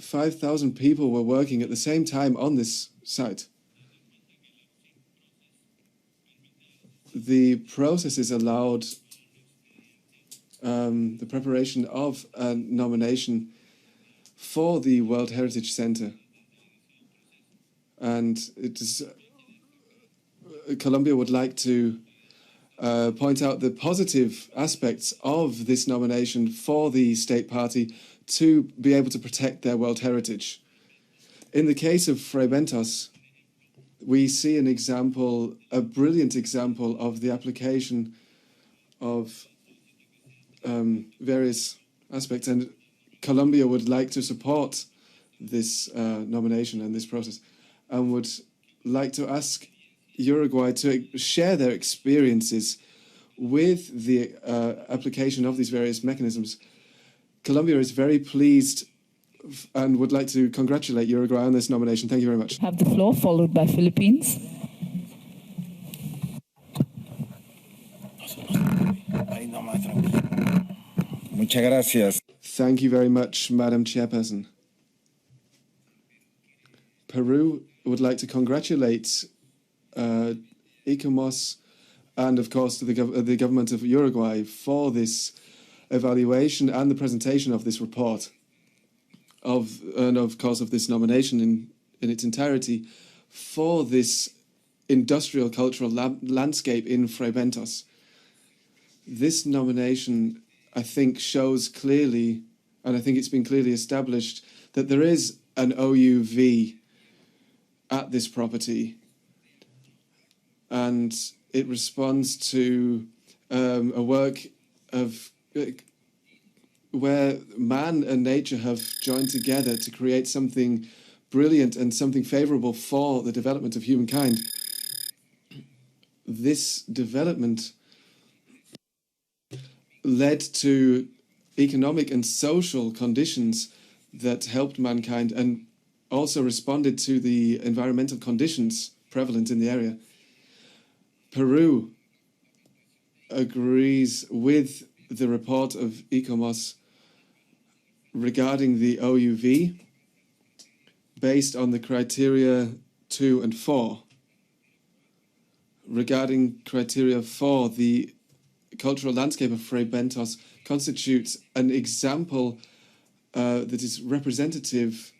5,000 people were working at the same time on this site. The processes allowed the preparation of a nomination for the World Heritage Center. And it is, Colombia would like to point out the positive aspects of this nomination for the state party to be able to protect their world heritage. In the case of Fray Bentos, we see an example, a brilliant example of the application of various aspects, and Colombia would like to support this nomination and this process, and would like to ask Uruguay to share their experiences with the application of these various mechanisms. Colombia is very pleased and would like to congratulate Uruguay on this nomination. Thank you very much. Have the floor, followed by Philippines. Muchas gracias. Thank you very much, Madam Chairperson. Peru would like to congratulate ICOMOS and, of course, the government of Uruguay for this evaluation and the presentation of this report, and of course of this nomination in its entirety for this industrial cultural landscape in Fray Bentos. This nomination, I think, shows clearly, and I think it's been clearly established, that there is an OUV at this property, and it responds to a work of where man and nature have joined together to create something brilliant and something favorable for the development of humankind. This development led to economic and social conditions that helped mankind and also responded to the environmental conditions prevalent in the area. Peru agrees with the report of ICOMOS regarding the OUV based on the criteria 2 and 4. Regarding criteria 4, the cultural landscape of Fray Bentos constitutes an example that is representative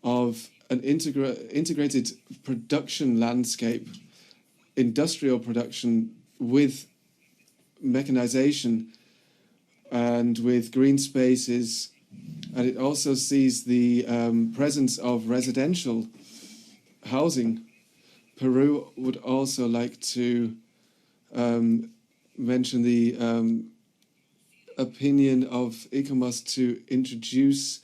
of an integrated production landscape, industrial production with mechanization and with green spaces, and it also sees the presence of residential housing. Peru would also like to mention the opinion of ICOMOS to introduce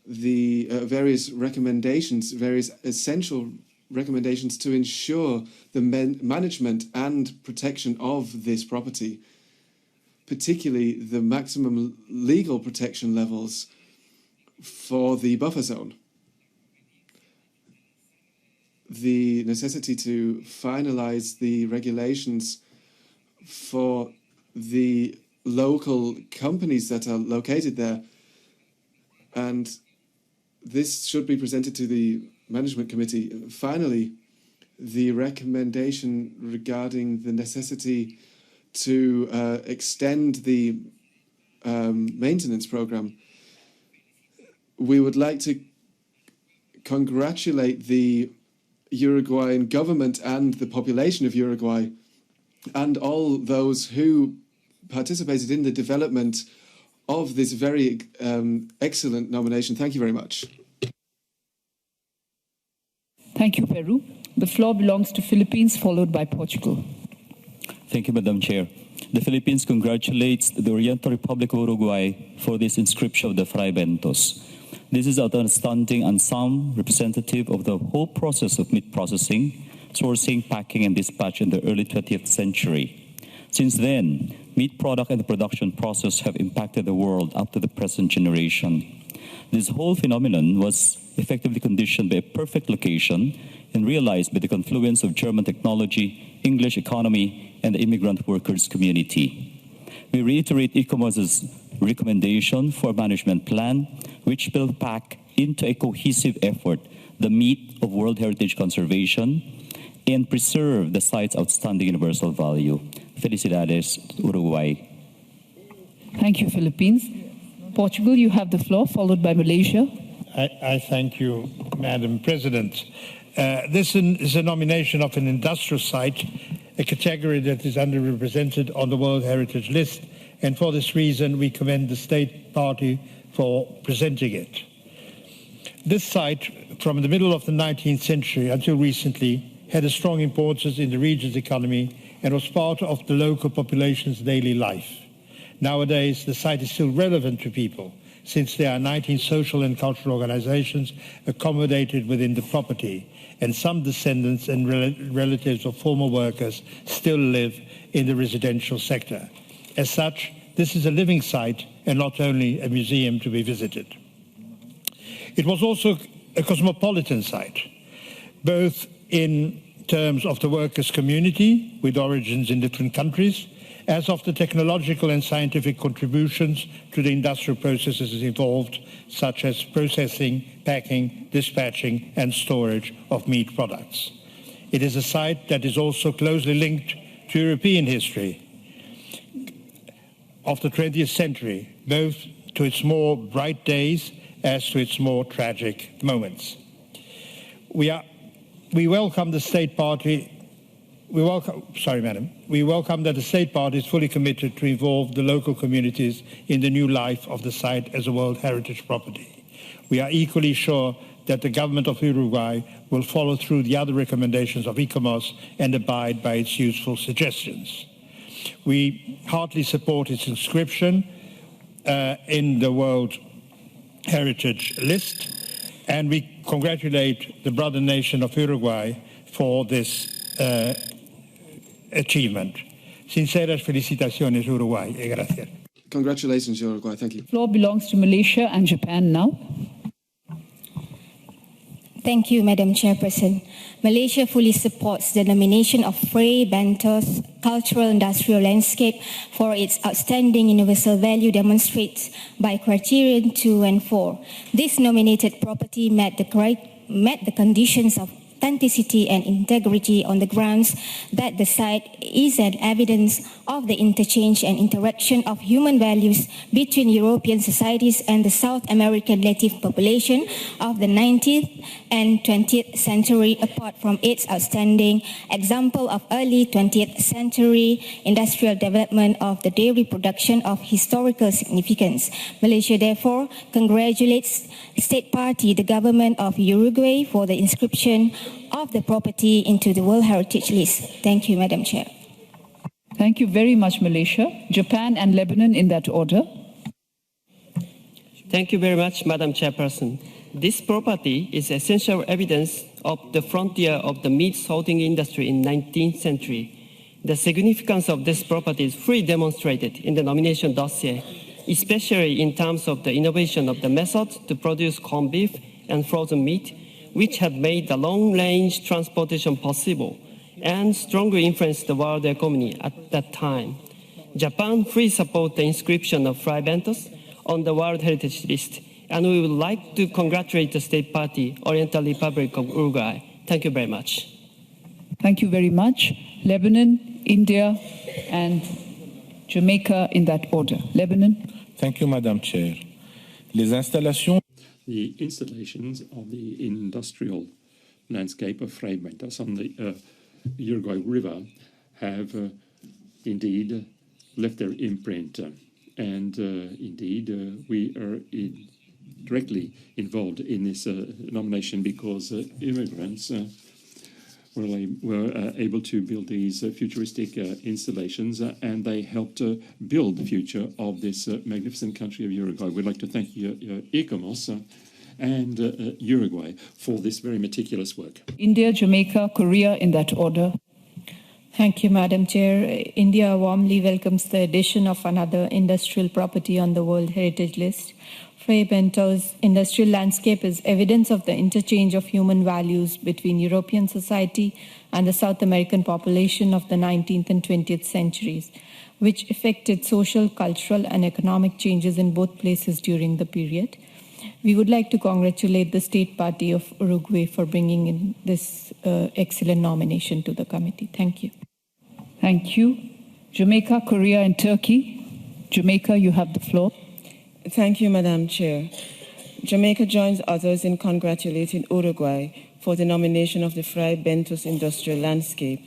the various recommendations, various essential recommendations to ensure the management and protection of this property, particularly the maximum legal protection levels for the buffer zone. The necessity to finalize the regulations for the local companies that are located there, and this should be presented to the Management Committee. Finally, the recommendation regarding the necessity to extend the maintenance program. We would like to congratulate the Uruguayan government and the population of Uruguay and all those who participated in the development of this very excellent nomination. Thank you very much. Thank you, Peru. The floor belongs to Philippines, followed by Portugal. Thank you, Madam Chair. The Philippines congratulates the Oriental Republic of Uruguay for this inscription of the Fray Bentos. This is an outstanding and sound representative of the whole process of meat processing, sourcing, packing, and dispatch in the early 20th century. Since then, meat product and the production process have impacted the world up to the present generation. This whole phenomenon was effectively conditioned by a perfect location and realized by the confluence of German technology, English economy, and the immigrant workers community. We reiterate ICOMOS's recommendation for a management plan which will pack into a cohesive effort the meat of World Heritage conservation and preserve the site's outstanding universal value. Felicidades, Uruguay. Thank you, Philippines. Portugal, you have the floor, followed by Malaysia. I thank you, Madam President. This is a nomination of an industrial site, a category that is underrepresented on the World Heritage List, and for this reason we commend the State Party for presenting it. This site, from the middle of the 19th century until recently, had a strong importance in the region's economy and was part of the local population's daily life. Nowadays, the site is still relevant to people, since there are 19 social and cultural organizations accommodated within the property, and some descendants and relatives of former workers still live in the residential sector. As such, this is a living site and not only a museum to be visited. It was also a cosmopolitan site, both in terms of the workers' community, with origins in different countries, as of the technological and scientific contributions to the industrial processes involved, such as processing, packing, dispatching, and storage of meat products. It is a site that is also closely linked to European history of the 20th century, both to its more bright days as to its more tragic moments. We welcome the State Party. We welcome that the State Party is fully committed to involve the local communities in the new life of the site as a World Heritage property. We are equally sure that the government of Uruguay will follow through the other recommendations of ICOMOS and abide by its useful suggestions. We heartily support its inscription in the World Heritage List, and we congratulate the brother nation of Uruguay for this achievement. Sinceras felicitaciones, Uruguay. Gracias. Congratulations, Uruguay. Thank you. The floor belongs to Malaysia and Japan now. Thank you, Madam Chairperson. Malaysia fully supports the nomination of Fray, Bentos cultural industrial landscape for its outstanding universal value demonstrates by criterion 2 and 4. This nominated property met the conditions of authenticity and integrity on the grounds that the site is an evidence of the interchange and interaction of human values between European societies and the South American native population of the 19th and 20th century, apart from its outstanding example of early 20th century industrial development of the dairy production of historical significance. Malaysia therefore congratulates State Party, the government of Uruguay, for the inscription of the property into the World Heritage List. Thank you, Madam Chair. Thank you very much, Malaysia. Japan and Lebanon in that order. Thank you very much, Madam Chairperson. This property is essential evidence of the frontier of the meat sorting industry in the 19th century. The significance of this property is fully demonstrated in the nomination dossier, especially in terms of the innovation of the methods to produce corned beef and frozen meat, which have made the long-range transportation possible and strongly influenced the world economy at that time. Japan fully supports the inscription of Fray Bentos on the World Heritage List, and we would like to congratulate the State Party, Oriental Republic of Uruguay. Thank you very much. Thank you very much. Lebanon, India, and Jamaica in that order. Lebanon. Thank you, Madam Chair. The installations of the industrial landscape of Fray Bentos on the Uruguay River have indeed left their imprint. And indeed, we are directly involved in this nomination because immigrants were able to build these futuristic installations, and they helped build the future of this magnificent country of Uruguay. We'd like to thank ICOMOS and Uruguay for this very meticulous work. India, Jamaica, Korea in that order. Thank you, Madam Chair. India warmly welcomes the addition of another industrial property on the World Heritage List. Fray Bentos' industrial landscape is evidence of the interchange of human values between European society and the South American population of the 19th and 20th centuries, which affected social, cultural, and economic changes in both places during the period. We would like to congratulate the State Party of Uruguay for bringing in this excellent nomination to the committee. Thank you. Thank you. Jamaica, Korea, and Turkey. Jamaica, you have the floor. Thank you, Madam Chair. Jamaica joins others in congratulating Uruguay for the nomination of the Fray Bentos industrial landscape.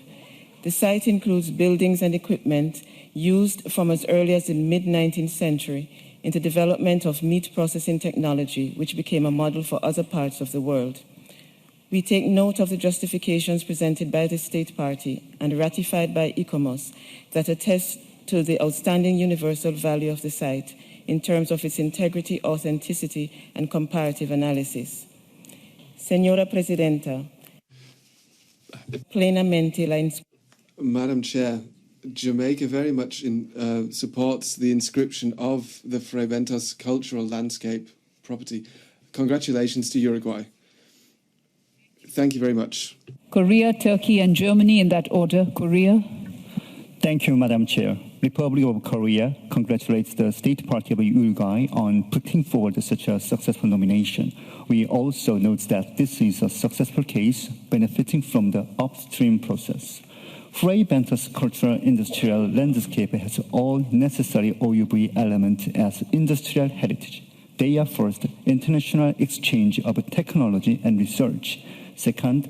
The site includes buildings and equipment used from as early as the mid-19th century in the development of meat processing technology, which became a model for other parts of the world. We take note of the justifications presented by the State Party and ratified by ICOMOS that attest to the outstanding universal value of the site in terms of its integrity, authenticity, and comparative analysis. Señora Presidenta, plenamente la Madam Chair, Jamaica very much supports the inscription of the Fray Bentos cultural landscape property. Congratulations to Uruguay. Thank you very much. Korea, Turkey, and Germany in that order. Korea. Thank you, Madam Chair. Republic of Korea congratulates the State Party of Uruguay on putting forward such a successful nomination. We also note that this is a successful case benefiting from the upstream process. Fray Bentos cultural industrial landscape has all necessary OUV elements as industrial heritage. They are first, international exchange of technology and research. Second,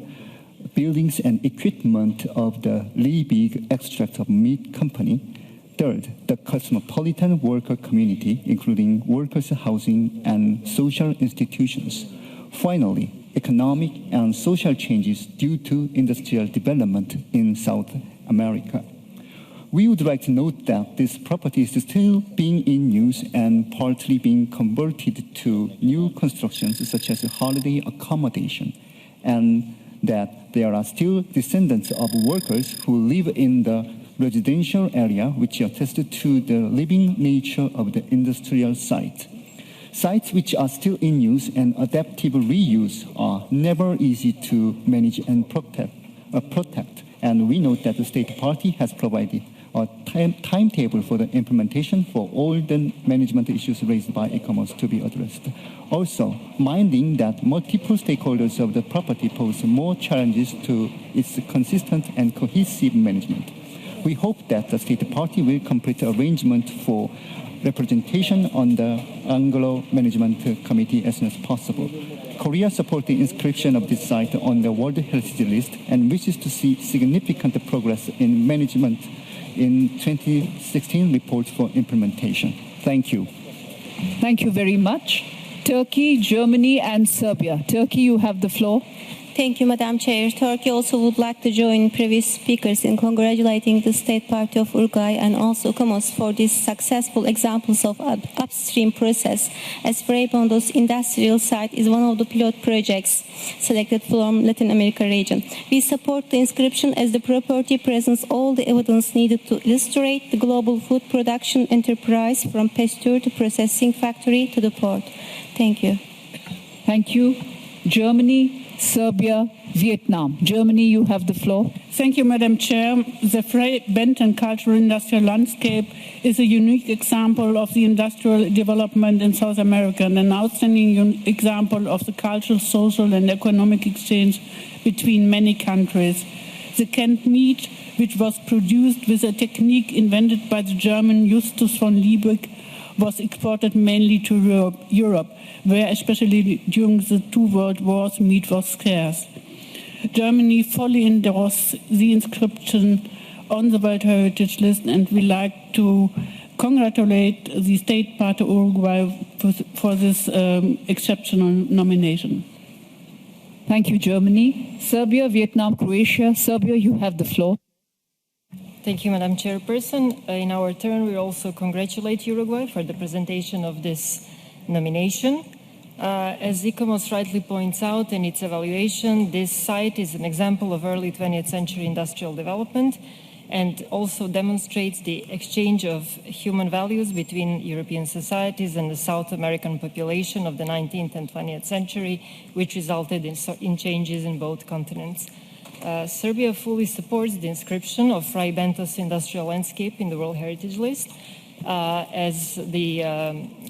buildings and equipment of the Liebig extract of meat company. Third, the cosmopolitan worker community, including workers' housing and social institutions. Finally, economic and social changes due to industrial development in South America. We would like to note that this property is still being in use and partly being converted to new constructions such as holiday accommodation, and that there are still descendants of workers who live in the residential area, which attested to the living nature of the industrial site. Sites which are still in use and adaptive reuse are never easy to manage and protect. And we note that the State Party has provided a timetable for the implementation for all the management issues raised by ICOMOS to be addressed. Also, minding that multiple stakeholders of the property pose more challenges to its consistent and cohesive management. We hope that the State Party will complete arrangement for representation on the Anglo Management Committee as soon as possible. Korea supports the inscription of this site on the World Heritage List and wishes to see significant progress in management in 2016 reports for implementation. Thank you. Thank you very much. Turkey, Germany, and Serbia. Turkey, you have the floor. Thank you, Madam Chair. Turkey also would like to join previous speakers in congratulating the State Party of Uruguay and also ICOMOS for these successful examples of upstream process, as Fray Bentos industrial site is one of the pilot projects selected from Latin America region. We support the inscription as the property presents all the evidence needed to illustrate the global food production enterprise from pasture to processing factory to the port. Thank you. Thank you. Germany, Serbia, Vietnam. Germany, you have the floor. Thank you, Madam Chair. The Fray Bentos cultural industrial landscape is a unique example of the industrial development in South America and an outstanding example of the cultural, social, and economic exchange between many countries. The canned meat, which was produced with a technique invented by the German Justus von Liebig, was exported mainly to Europe, where especially during the two world wars meat was scarce. Germany fully endorsed the inscription on the World Heritage List, and we like to congratulate the State Party of Uruguay for this exceptional nomination. Thank you, Germany. Serbia, Vietnam, Croatia. Serbia, you have the floor. Thank you, Madam Chairperson. In our turn, we also congratulate Uruguay for the presentation of this nomination. As ICOMOS rightly points out in its evaluation, this site is an example of early 20th century industrial development and also demonstrates the exchange of human values between European societies and the South American population of the 19th and 20th century, which resulted in changes in both continents. Serbia fully supports the inscription of Fray Bentos industrial landscape in the World Heritage List. as the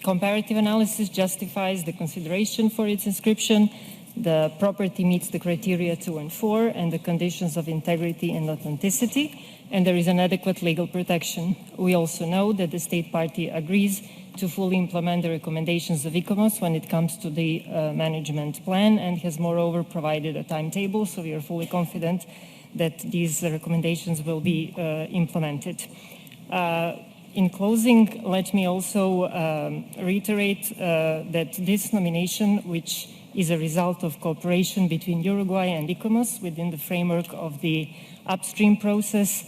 comparative analysis justifies the consideration for its inscription, the property meets the criteria 2 and 4 and the conditions of integrity and authenticity, and there is an adequate legal protection. We also know that the state party agrees to fully implement the recommendations of ICOMOS when it comes to the management plan and has moreover provided a timetable, so we are fully confident that these recommendations will be implemented. In closing, let me also reiterate that this nomination, which is a result of cooperation between Uruguay and ICOMOS within the framework of the upstream process,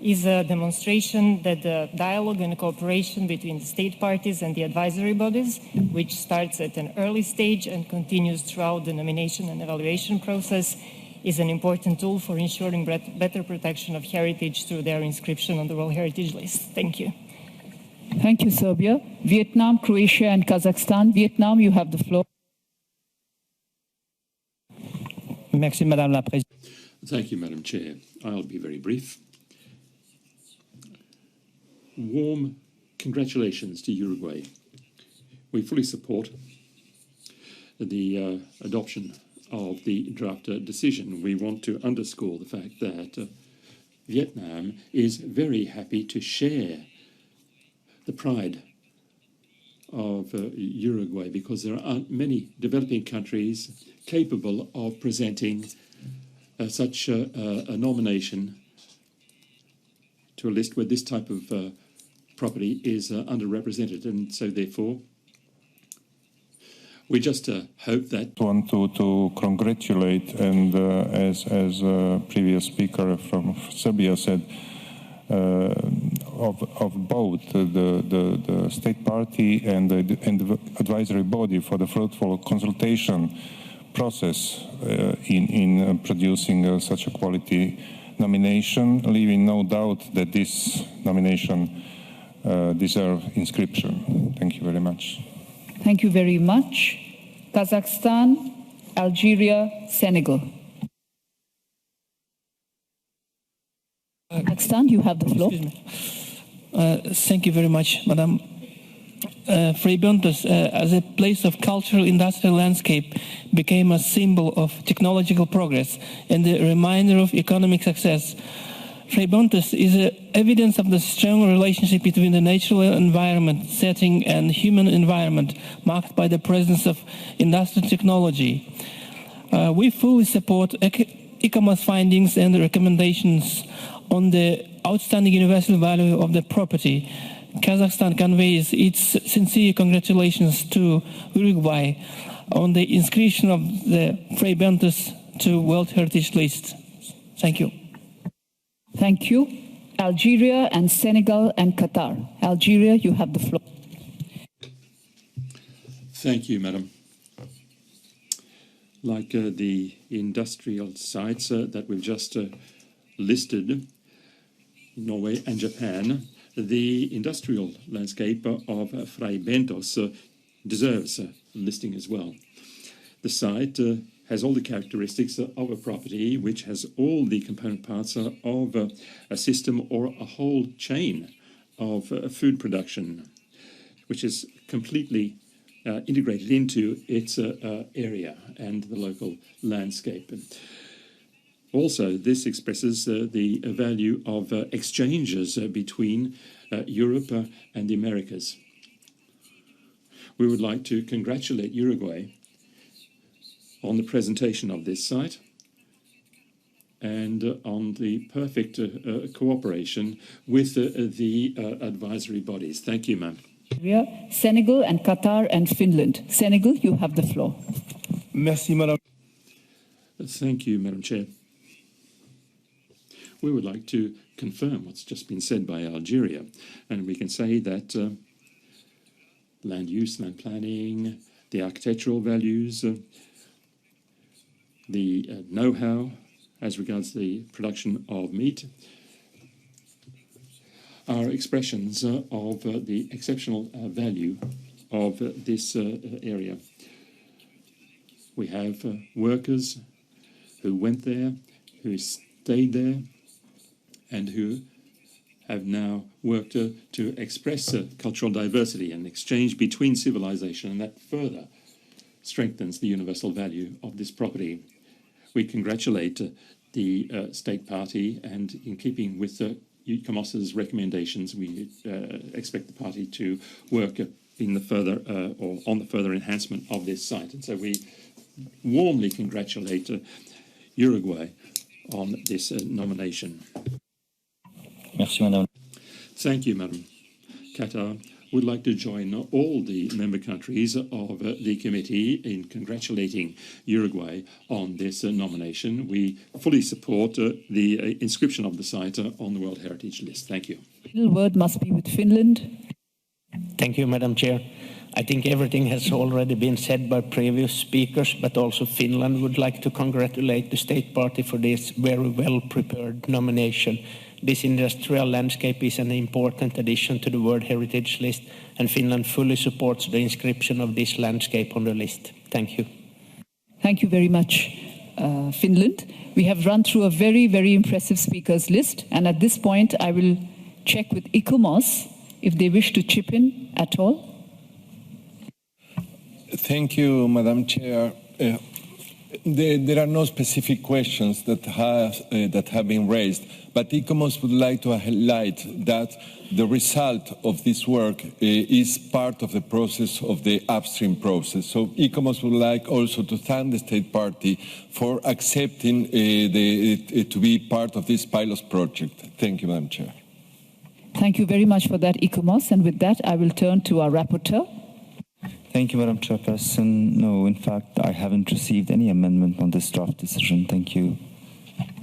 is a demonstration that the dialogue and cooperation between the state parties and the advisory bodies, which starts at an early stage and continues throughout the nomination and evaluation process, is an important tool for ensuring better protection of heritage through their inscription on the World Heritage List. Thank you. Thank you, Serbia. Vietnam, Croatia, and Kazakhstan. Vietnam, you have the floor. Merci, Madame la Présidente. Thank you, Madam Chair. I'll be very brief. Warm congratulations to Uruguay. We fully support the adoption of the draft decision. We want to underscore the fact that Vietnam is very happy to share the pride of Uruguay, because there aren't many developing countries capable of presenting such a nomination to a list where this type of property is underrepresented, and so therefore we just hope that. I want to congratulate, and as previous speaker from Serbia said, of both the state party and the advisory body for the fruitful consultation process in producing such a quality nomination, leaving no doubt that this nomination deserves inscription. Thank you very much. Thank you very much. Kazakhstan, Algeria, Senegal. Kazakhstan, you have the floor. Thank you very much, Madam. Fray Bentos, as a place of cultural industrial landscape, became a symbol of technological progress and a reminder of economic success. Fray Bentos is evidence of the strong relationship between the natural environment setting and human environment, marked by the presence of industrial technology. We fully support ICOMOS findings and recommendations on the outstanding universal value of the property. Kazakhstan conveys its sincere congratulations to Uruguay on the inscription of the Fray Bentos to World Heritage List. Thank you. Thank you. Algeria and Senegal and Qatar. Algeria, you have the floor. Thank you, Madam. Like the industrial sites that we've just listed, Norway and Japan, the industrial landscape of Fray Bentos deserves listing as well. The site has all the characteristics of a property which has all the component parts of a system or a whole chain of food production, which is completely integrated into its area and the local landscape. Also, this expresses the value of exchanges between Europe and the Americas. We would like to congratulate Uruguay on the presentation of this site and on the perfect cooperation with the advisory bodies. Thank you, ma'am. Senegal and Qatar and Finland. Senegal, you have the floor. Merci, Madame. Thank you, Madam Chair. We would like to confirm what's just been said by Algeria, and we can say that land use, land planning, the architectural values, the know-how as regards the production of meat are expressions of the exceptional value of this area. We have workers who went there, who stayed there, and who have now worked to express cultural diversity and exchange between civilization, and that further strengthens the universal value of this property. We congratulate the State Party, and in keeping with ICOMOS's recommendations, we expect the party to work in the further or on the further enhancement of this site. And so we warmly congratulate Uruguay on this nomination. Merci, Madame. Thank you, Madam. Qatar would like to join all the member countries of the committee in congratulating Uruguay on this nomination. We fully support the inscription of the site on the World Heritage List. Thank you. The word must be with Finland. Thank you, Madam Chair. I think everything has already been said by previous speakers, but also Finland would like to congratulate the State Party for this very well-prepared nomination. This industrial landscape is an important addition to the World Heritage List, and Finland fully supports the inscription of this landscape on the list. Thank you. Thank you very much, Finland. We have run through a very, very impressive speakers list, and at this point I will check with ICOMOS if they wish to chip in at all. Thank you, Madam Chair. There are no specific questions that have been raised, but ICOMOS would like to highlight that the result of this work is part of the process of the upstream process. So ICOMOS would like also to thank the State Party for accepting to be part of this pilot project. Thank you, Madam Chair. Thank you very much for that, ICOMOS, and with that I will turn to our rapporteur. Thank you, Madam Chairperson. No, in fact, I haven't received any amendment on this draft decision. Thank you.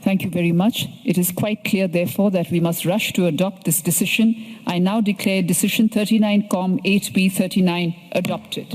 Thank you very much. It is quite clear, therefore, that we must rush to adopt this decision. I now declare Decision 39 Com 8B 39 adopted.